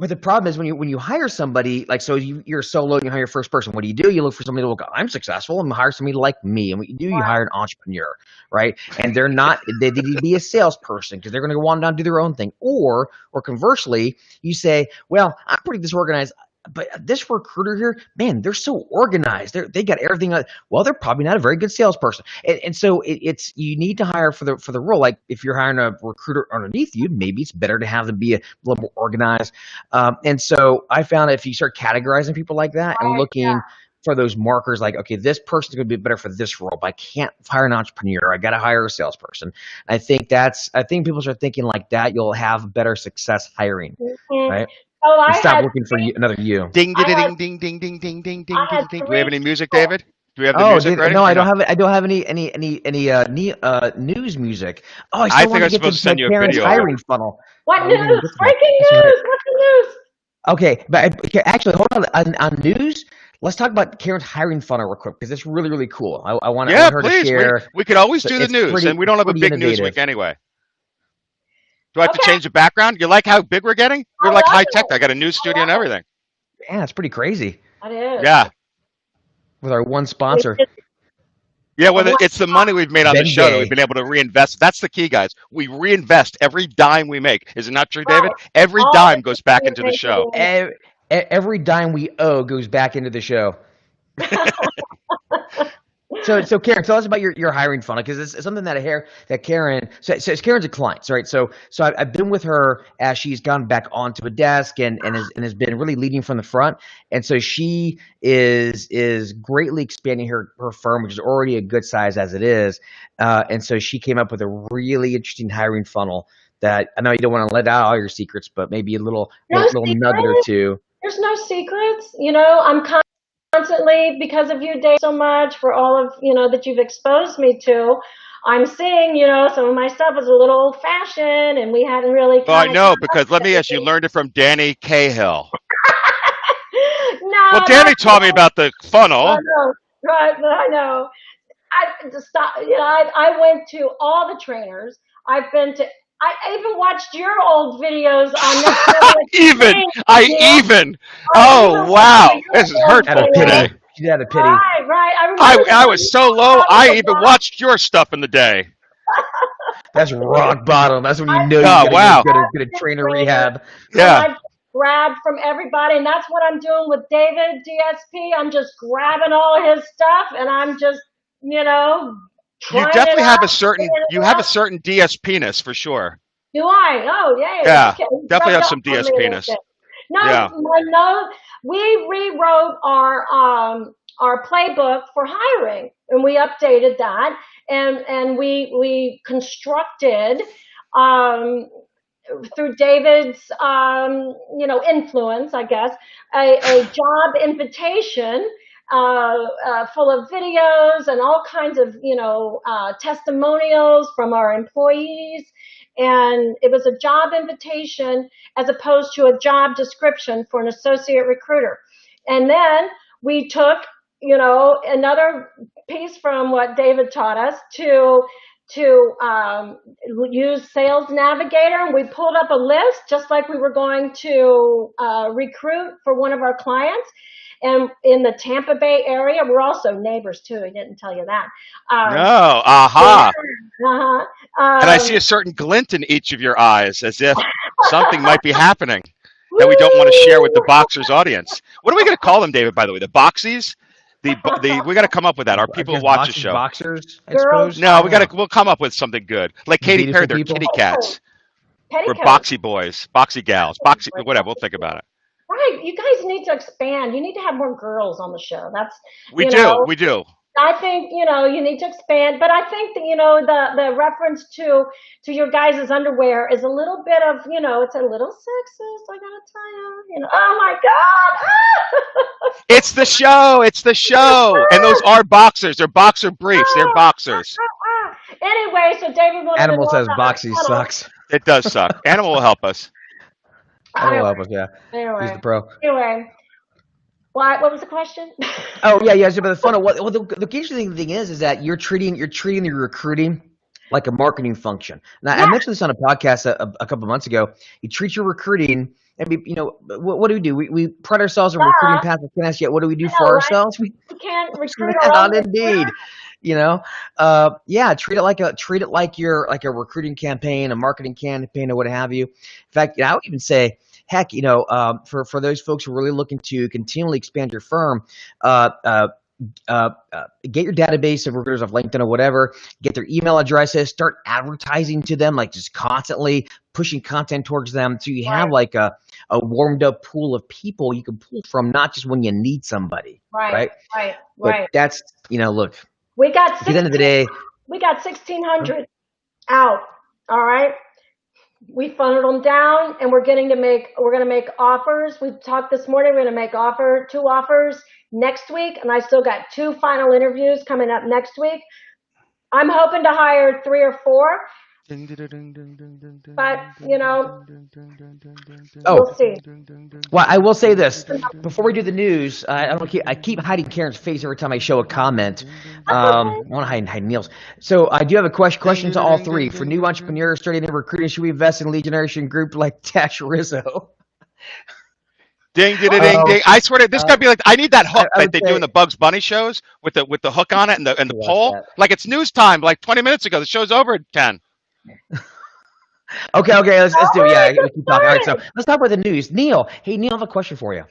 the problem is when you hire somebody, like, so you're solo and you hire your first person. What do? You look for somebody to look, I'm successful, and hire somebody like me. And what you do, you hire an entrepreneur, right? And they need to be a salesperson because they're going to go on down and do their own thing. Or conversely, you say, well, I'm pretty disorganized, but this recruiter here, man, they're so organized. They got everything. Well, they're probably not a very good salesperson. And so it's you need to hire for the role. Like if you're hiring a recruiter underneath you, maybe it's better to have them be a little more organized. And so I found that if you start categorizing people like that and looking for those markers, like, okay, this person's going to be better for this role, but I can't hire an entrepreneur. I got to hire a salesperson. I think people start thinking like that, you'll have better success hiring, right? Oh, stop looking for another you. Ding, ding, ding, ding, ding, ding, ding, ding, ding, ding. Do we have any music, David? Do we have the music ready? No, I don't have any news music. Oh, I think I'm supposed to send you a video. Hiring funnel. What news? Breaking news. What's the news? Okay, but actually, hold on news. Let's talk about Karen's hiring funnel real quick because it's really, really cool. I want her to share. We could always do the news, and we don't have a big news week anyway. Do I have to change the background? You like how big we're getting? We're like high tech. I got a news studio and everything. Yeah, it's pretty crazy. It is. Yeah. With our one sponsor. Yeah, well, it's the money we've made on the show that we've been able to reinvest. That's the key, guys. We reinvest every dime we make. Is it not true, David? Every dime goes back into the show. Every dime we owe goes back into the show. So Karen, tell us about your hiring funnel because it's something that Karen. So Karen's a client, right? So I've been with her as she's gone back onto a desk and has been really leading from the front, and so she is greatly expanding her firm, which is already a good size as it is, and so she came up with a really interesting hiring funnel that I know you don't want to let out all your secrets, but maybe a little nugget or two. There's no secrets, I'm constantly, because of you, Dave, so much for all of, that you've exposed me to. I'm seeing, some of my stuff is a little old fashioned and we hadn't really. Well, I know, because let me ask you, learned it from Danny Cahill. No, Well, Danny taught me about the funnel. I know, right? I know. I just stop. I went to all the trainers. I've been to. I even watched your old videos on even. I Oh even wow, watched this is your old Out of hurtful pity. today. She's out of pity. Right. I remember. I was so low. I even watched your stuff in the day. That's rock bottom. That's when you know you Oh gotta wow. go get a trainer rehab. Yeah. And I grabbed from everybody, and that's what I'm doing with David DSP. I'm just grabbing all his stuff, and I'm just, You trying definitely it have out. a certain. You have a certain DS penis for sure. Do I? Oh, yay. Yeah, Okay. definitely have some Don't DS tell me penis. anything. No, Yeah. no, we rewrote our playbook for hiring, and we updated that, and we constructed through David's influence, I guess, a job invitation full of videos and all kinds of testimonials from our employees. And it was a job invitation as opposed to a job description for an associate recruiter. And then we took, another piece from what David taught us to use Sales Navigator, and we pulled up a list just like we were going to recruit for one of our clients. And in the Tampa Bay area, we're also neighbors too. I didn't tell you that. No. Aha. Uh-huh. And I see a certain glint in each of your eyes, as if something might be happening that we don't want to share with the Boxers audience. What are we going to call them, David? By the way, the Boxies. We got to come up with that. Our people who watch the show. Boxers, I Girls. suppose. No, we'll come up with something good. Like Katy Perry, they're kitty cats. We're boxy boys, boxy gals, boxy whatever. We'll think about it. Right, you guys need to expand. You need to have more girls on the show. That's we do. I think you need to expand, but I think that the reference to your guys' underwear is a little bit of it's a little sexist. I gotta tell you, oh my god. It's the show, and those are boxers. They're boxer briefs. They're boxers. Anyway, so David wanted Animal to says boxy sucks. It does suck. Animal will help us. Animal will help us. Yeah. Anyway, He's the pro. Anyway. What was the question? Oh yeah. So, but the funnel. Well, the interesting thing is that you're treating the recruiting like a marketing function. Now, I mentioned this on a podcast a couple of months ago. You treat your recruiting. I mean, what do? We pride ourselves on recruiting past the class. Yet, what do we do for ourselves? We can't recruit our own. Indeed. Treat it like a recruiting campaign, a marketing campaign, or what have you. In fact, I would even say, heck, for those folks who are really looking to continually expand your firm, get your database of recruiters off LinkedIn or whatever, get their email addresses, start advertising to them, like just constantly pushing content towards them. So you have like a warmed up pool of people you can pull from, not just when you need somebody. Right. But that's, look, we got at the end of the day, we got 1,600 out. All right. We funneled them down, and we're going to make offers. We talked this morning. We're going to make 2 offers next week, and I still got 2 final interviews coming up next week. I'm hoping to hire 3 or 4, but we'll see. Well, I will say this before we do the news. I keep hiding Karen's face every time I show a comment. I want to hide Neil's. So I do have a question to all 3. For new entrepreneurs starting in recruiting, should we invest in a lead generation group like Tash Rizzo? Ding, ding, ding, ding. I swear to this gotta be like, I need that hook that they do in the Bugs Bunny shows with the hook on it and the pole. Like it's news time, like 20 minutes ago. The show's over at 10. Okay, let's do it. Yeah, we keep talking. All right, so let's talk about the news. Neil, I have a question for you.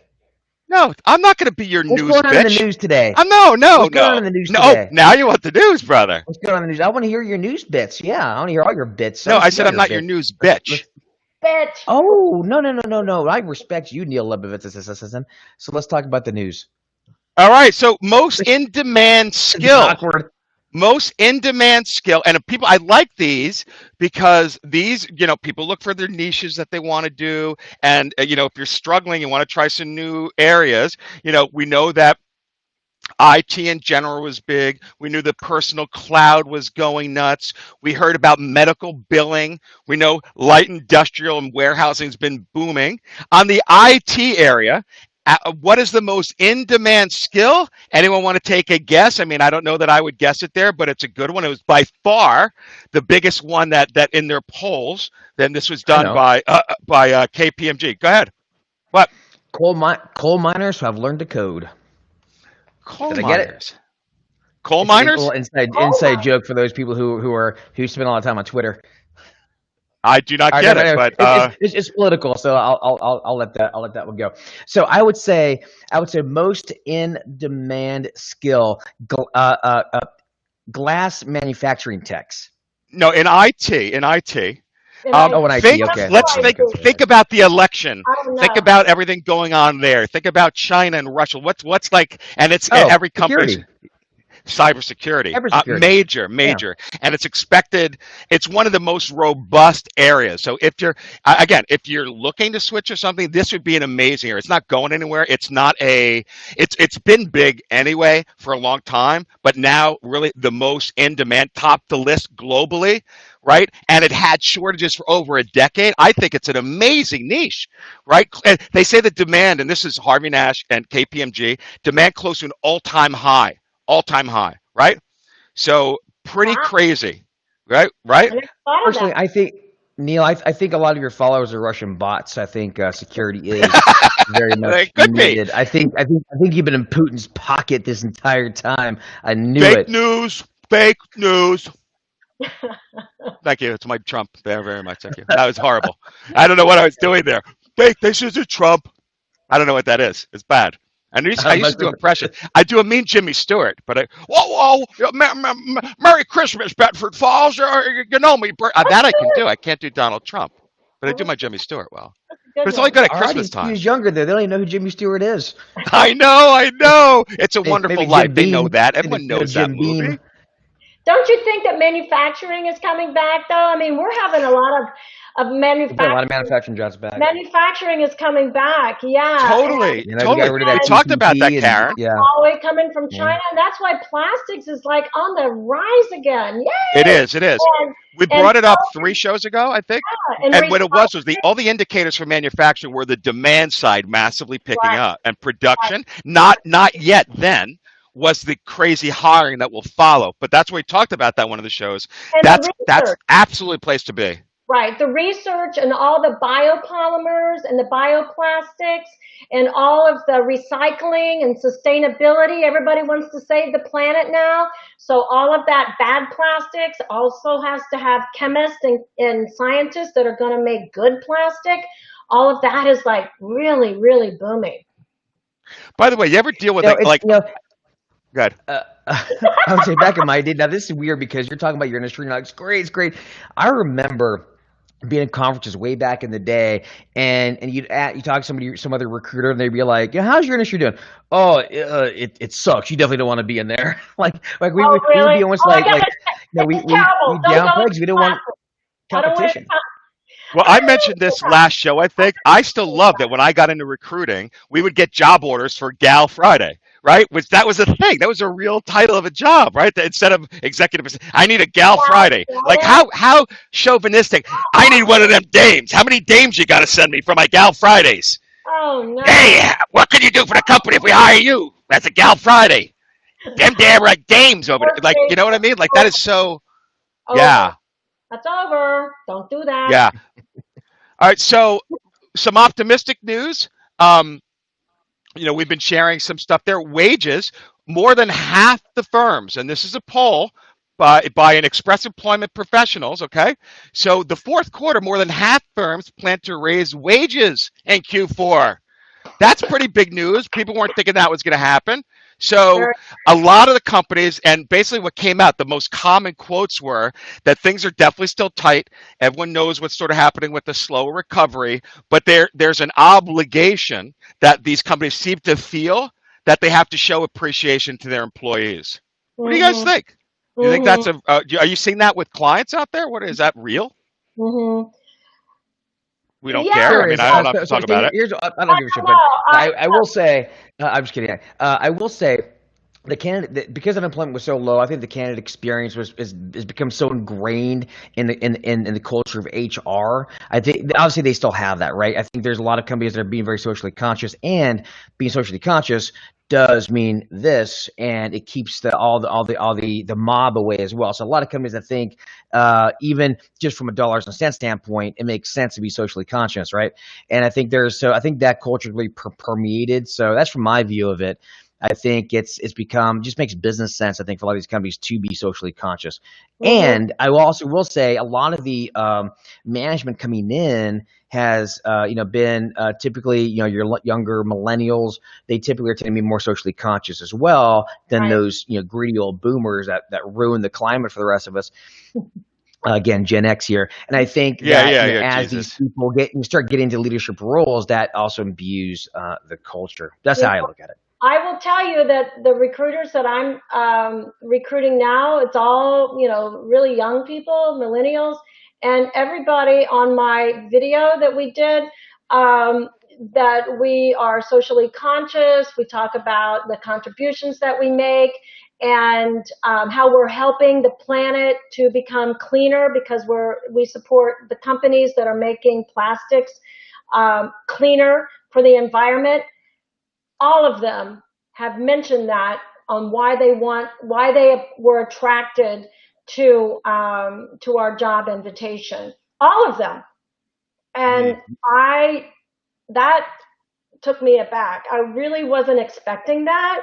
No, I'm not going to be your What's news going on bitch. in the news today? No. What's going on in the news today? Now you want the news, brother. What's going on in the news? I want to hear your news bits. Yeah, I want to hear all your bits. No, I said I'm not your news bitch. Bitch. Oh, no. I respect you, Neil Lebovitz. So let's talk about the news. All right, so most in-demand skill. Most in-demand skill, and people, I like these because these, people look for their niches that they want to do, and if you're struggling, you want to try some new areas. We know that IT in general was big. We knew the personal cloud was going nuts. We heard about medical billing. We know light industrial and warehousing has been booming. On the IT area, What is the most in-demand skill? Anyone want to take a guess? I mean, I don't know that I would guess it there, but it's a good one. It was by far the biggest one that in their polls. Then this was done by KPMG. Go ahead. What? Coal miners who have learned to code. Coal Did I miners. get it? Coal miners. A little inside joke for those people who spend a lot of time on Twitter. I do not get it, but it's political, so I'll let that one go. So I would say most in demand skill, glass manufacturing techs. No, in IT. In IT, okay. Think about the election. Think about everything going on there. Think about China and Russia. What's like, and it's every company. Cybersecurity, major, yeah. And it's expected. It's one of the most robust areas. So if you're looking to switch or something, this would be an amazing area. It's not going anywhere. It's been big anyway for a long time, but now really the most in demand, top the list globally, right? And it had shortages for over a decade. I think it's an amazing niche, right? And they say the demand, and this is Harvey Nash and KPMG, demand close to an all-time high, right? So pretty crazy, right? Personally, I think, Neil, I think a lot of your followers are Russian bots. I think security is very much needed. I think you've been in Putin's pocket this entire time. I knew it. Fake news. Thank you. It's Mike Trump. Very, very much. Thank you. That was horrible. I don't know what I was doing there. Fake. This isn't Trump. I don't know what that is. It's bad. And I used to do impressions. I do a mean Jimmy Stewart, but Merry Christmas, Bedford Falls. You know me. That I can do. I can't do Donald Trump, but I do my Jimmy Stewart well. But it's only good at Christmas time. He's younger though. They don't even know who Jimmy Stewart is. I know. It's a Wonderful Life. They know that. Everyone knows that movie. Don't you think that manufacturing is coming back, though? I mean, we're having a lot of manufacturing. A lot of manufacturing jobs back. Manufacturing is coming back, yeah. Totally. We talked about that, Karen. Yeah. All the way coming from China, and that's why plastics is like on the rise again. Yay! It is. We brought it up 3 shows ago, I think. Yeah, and what it was all the indicators for manufacturing were the demand side massively picking up, and production not yet then. Was the crazy hiring that will follow. But that's where we talked about that one of the shows. And that's absolutely a place to be. Right. The research and all the biopolymers and the bioplastics and all of the recycling and sustainability. Everybody wants to save the planet now. So all of that bad plastics also has to have chemists and scientists that are going to make good plastic. All of that is like really, really booming. By the way, you ever deal with Good. I would say back in my day. Now this is weird because you're talking about your industry. You're like, it's great. I remember being in conferences way back in the day, and you talk to some other recruiter, and they'd be like, "Yeah, how's your industry doing?" "Oh, it sucks. You definitely don't want to be in there." like we would be almost we down pegs. We didn't want competition. Well, I mentioned this last show. I think I still love that when I got into recruiting, we would get job orders for Gal Friday. Right? That was a thing. That was a real title of a job, right? Instead of executive, I need a Gal Friday. Like how chauvinistic. I need one of them dames. How many dames you got to send me for my Gal Fridays? Oh, no. Hey, what can you do for the company if we hire you? That's a Gal Friday. Them damn like dames over there. Like, you know what I mean? Like that is so, yeah. That's over. Don't do that. Yeah. All right. So some optimistic news. We've been sharing some stuff there. Wages, more than half the firms, and this is a poll by an Express Employment Professionals, okay? So the fourth quarter, more than half firms plan to raise wages in Q4. That's pretty big news. People weren't thinking that was going to happen. So a lot of the companies, and basically what came out, the most common quotes were that things are definitely still tight. Everyone knows what's sort of happening with the slow recovery, but there's an obligation that these companies seem to feel that they have to show appreciation to their employees. What do you guys think? You think that's are you seeing that with clients out there? What is that real? We don't care. I mean, I don't have to talk about it. I don't give a shit, but I will say, I'm just kidding. I will say, the candidate, because unemployment was so low, I think the candidate experience is become so ingrained in the culture of HR. I think obviously they still have that, right? I think there's a lot of companies that are being very socially conscious, and being socially conscious does mean this, and it keeps the mob away as well. So a lot of companies that think, even just from a dollars and cents standpoint, it makes sense to be socially conscious, right? And I think that culturally permeated. So that's from my view of it. I think it's become, just makes business sense, I think, for a lot of these companies to be socially conscious. And I will say a lot of the management coming in has been typically, your younger millennials. They typically are tending to be more socially conscious as well than those greedy old boomers that ruin the climate for the rest of us. Again, Gen X here. And I think as these people start getting into leadership roles, that also imbues the culture. That's how I look at it. I will tell you that the recruiters that I'm recruiting now, it's all, really young people, millennials, and everybody on my video that we did, that we are socially conscious. We talk about the contributions that we make, and how we're helping the planet to become cleaner, because we support the companies that are making plastics cleaner for the environment. All of them have mentioned that on why they were attracted to our job invitation. All of them. And that took me aback. I really wasn't expecting that.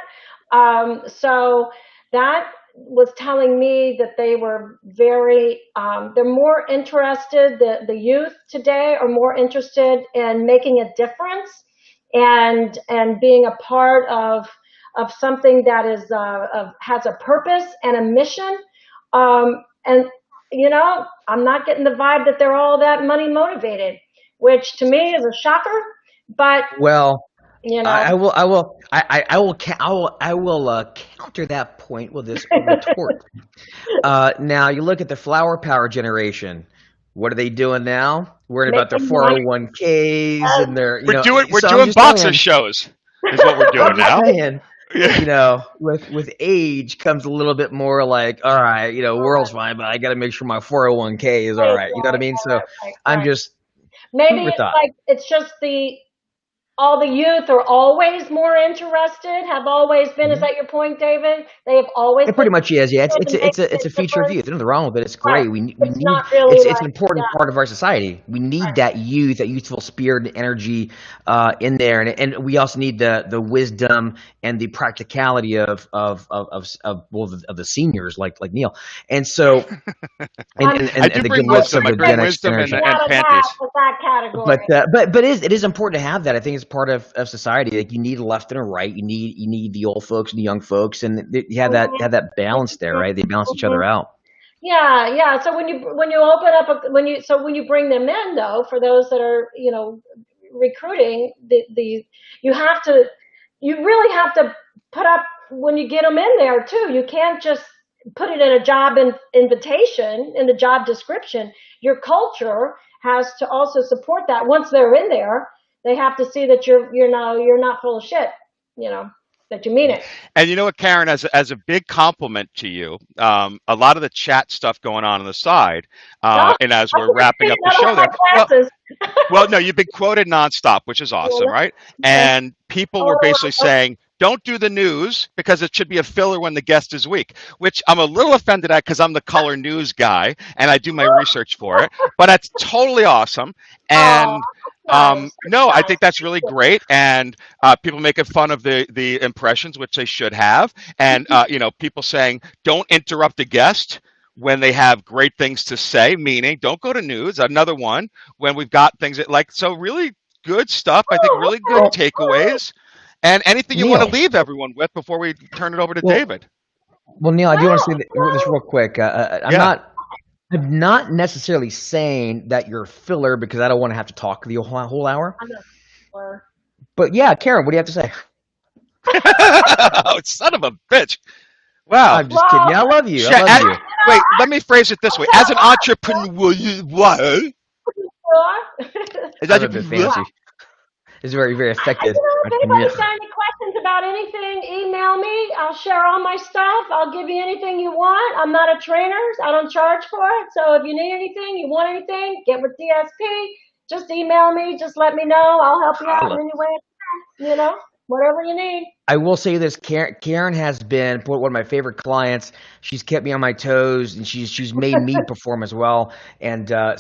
So that was telling me that they were they're more interested, the youth today are more interested in making a difference and being a part of something that has a purpose and a mission. And I'm not getting the vibe that they're all that money motivated, which to me is a shocker. But I will counter that point with this retort. Now you look at the flower power generation. What are they doing now? Worried about their 401ks and their, we're doing boxer shows is what we're doing now. With age comes a little bit more like, all right, world's fine, but I got to make sure my 401k is all right. You know what I mean? So I'm just maybe it's like it's just all the youth are always more interested, have always been. Is that your point, David? They have always. It pretty much is. Yeah, it's a feature of youth. There's nothing wrong with it. It's great. Right. We need. It's an important part of our society. We need that youth, that youthful spirit and energy in there, and we also need the wisdom and the practicality of the seniors like Neil. And so, and the good looks of the Gen X generation. And panties. That category. But it is important to have that. I think it's part of society. Like, you need a left and a right. You need the old folks and the young folks, and you have that balance there, right? They balance each other out. Yeah. So when you open up when you bring them in, though, for those that are recruiting, you really have to put up when you get them in there too. You can't just put it in a job invitation in the job description. Your culture has to also support that. Once they're in there, they have to see that you're not full of shit, that you mean it. And you know what, Karen, as a big compliment to you, a lot of the chat stuff going on the side, and as we're wrapping up the show there, no, you've been quoted nonstop, which is awesome, right? And people were basically saying, don't do the news because it should be a filler when the guest is weak, which I'm a little offended at because I'm the color news guy and I do my research for it, but that's totally awesome. And no, I think that's really great. And people making fun of the impressions, which they should have. And, people saying, don't interrupt a guest when they have great things to say, meaning don't go to news. Another one when we've got things so really good stuff. I think really good takeaways. And anything you want to leave everyone with before we turn it over to David? Well, Neil, I do want to say this real quick. I'm not necessarily saying that you're a filler because I don't want to have to talk the whole hour. I'm not filler. But yeah, Karen, what do you have to say? Oh, son of a bitch. Wow. I'm just kidding. I love you. Wait, let me phrase it this way. As an entrepreneur, what? Is that a bit fancy? is very, very effective. If anybody's got any questions about anything, email me. I'll share all my stuff. I'll give you anything you want. I'm not a trainer. I don't charge for it. So if you need anything, you want anything, get with DSP. Just email me. Just let me know. I'll help you out in any way I can, whatever you need. I will say this: Karen has been one of my favorite clients. She's kept me on my toes, and she's made me perform as well. And I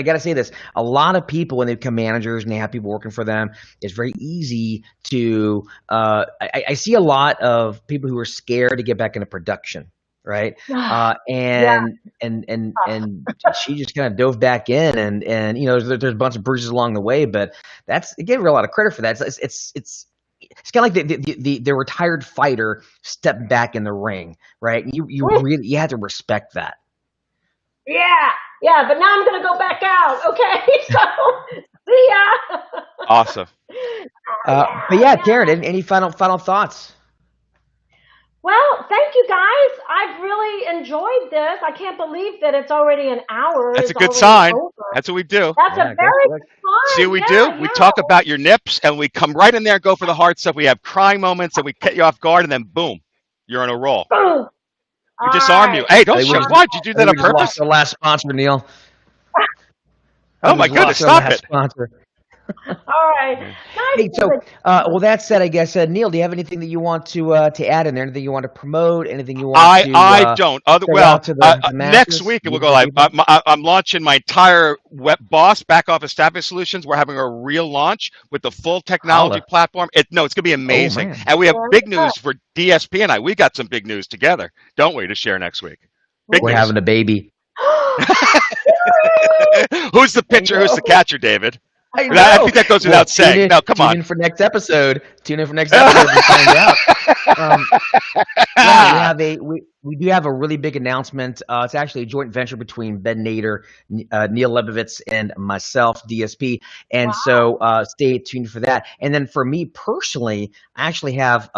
got to say this: a lot of people, when they become managers and they have people working for them, it's very easy to. I see a lot of people who are scared to get back into production. Right. And she just kind of dove back in and there's a bunch of bruises along the way, but it gave her a lot of credit for that. It's kind of like the retired fighter stepped back in the ring, right? You have to respect that. Yeah, but now I'm going to go back out. Okay. So see ya. Awesome. But yeah, Karen, any final thoughts? Well, thank you guys. I've really enjoyed this. I can't believe that it's already an hour. That's a good sign. Over. That's what we do. That's a very good sign. See what we do? We talk about your nips, and we come right in there and go for the hard stuff. We have crying moments, and we get you off guard, and then boom, you're on a roll. Boom. We disarm you. Hey, don't show. Why did you do that on purpose? Lost the last sponsor, Neil. Oh my goodness! Stop it. Sponsor. All right. Nice. Hey, so, that said, I guess, Neil, do you have anything that you want to add in there? Anything you want to promote? Anything you want I don't. Next week we'll go live. I'm launching my entire Boss back office staffing solutions. We're having a real launch with the full technology platform. It's going to be amazing. And we have big news for DSP and I. We got some big news together, don't we, to share next week? We're having a baby. Who's the pitcher? Who's the catcher, David? I think that goes without saying. No, come on. Tune in for next episode to find out. We do have a really big announcement. It's actually a joint venture between Ben Nader, Neil Lebovitz, and myself, DSP. And so stay tuned for that. And then for me personally, I actually have,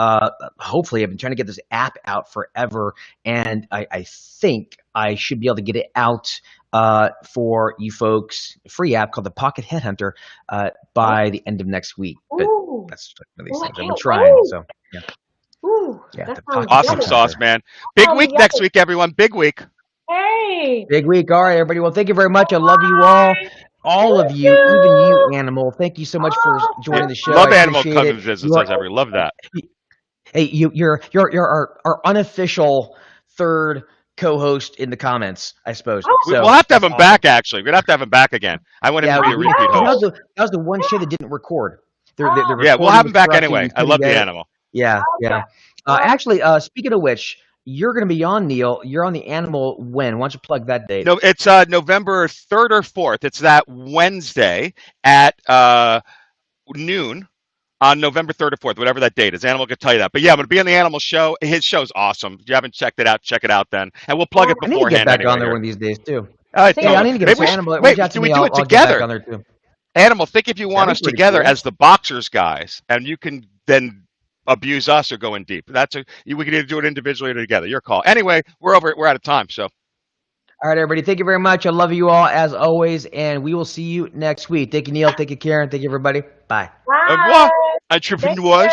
hopefully, I've been trying to get this app out forever. And I think I should be able to get it out for you folks, a free app called the Pocket Headhunter by the end of next week. But that's one of these things I've been trying. So yeah. Awesome sauce, man. Big week next week, everyone. Big week. Hey. Big week. All right, everybody. Well, thank you very much. I love you all of you, even you, Animal. Thank you so much for joining the show. Love Animal coming to visit us. I love that. Hey, you're our unofficial third co-host in the comments, I suppose. We'll have to have him back, actually. We're going to have to have him back again. I want him to be a repeat host. That was the one show that didn't record. We'll have him back anyway. I love the Animal. Yeah. Actually, speaking of which, you're going to be on, Neil. You're on the Animal when? Why don't you plug that date? No, it's November 3rd or 4th. It's that Wednesday at noon. On November 3rd or 4th, whatever that date is. Animal can tell you that. But yeah, I'm going to be on the Animal show. His show's awesome. If you haven't checked it out, check it out then. And we'll plug it beforehand. I need to get back on there one of these days, too. I need to get Animal. Wait, do we do it together? Animal, think if you want us together as the boxers guys, and you can then abuse us or go in deep. We can either do it individually or together. Your call. Anyway, we're out of time, so. All right, everybody. Thank you very much. I love you all, as always, and we will see you next week. Thank you, Neil. Thank you, Karen. Thank you, everybody. Bye. Bye. Au revoir, entrepreneurs.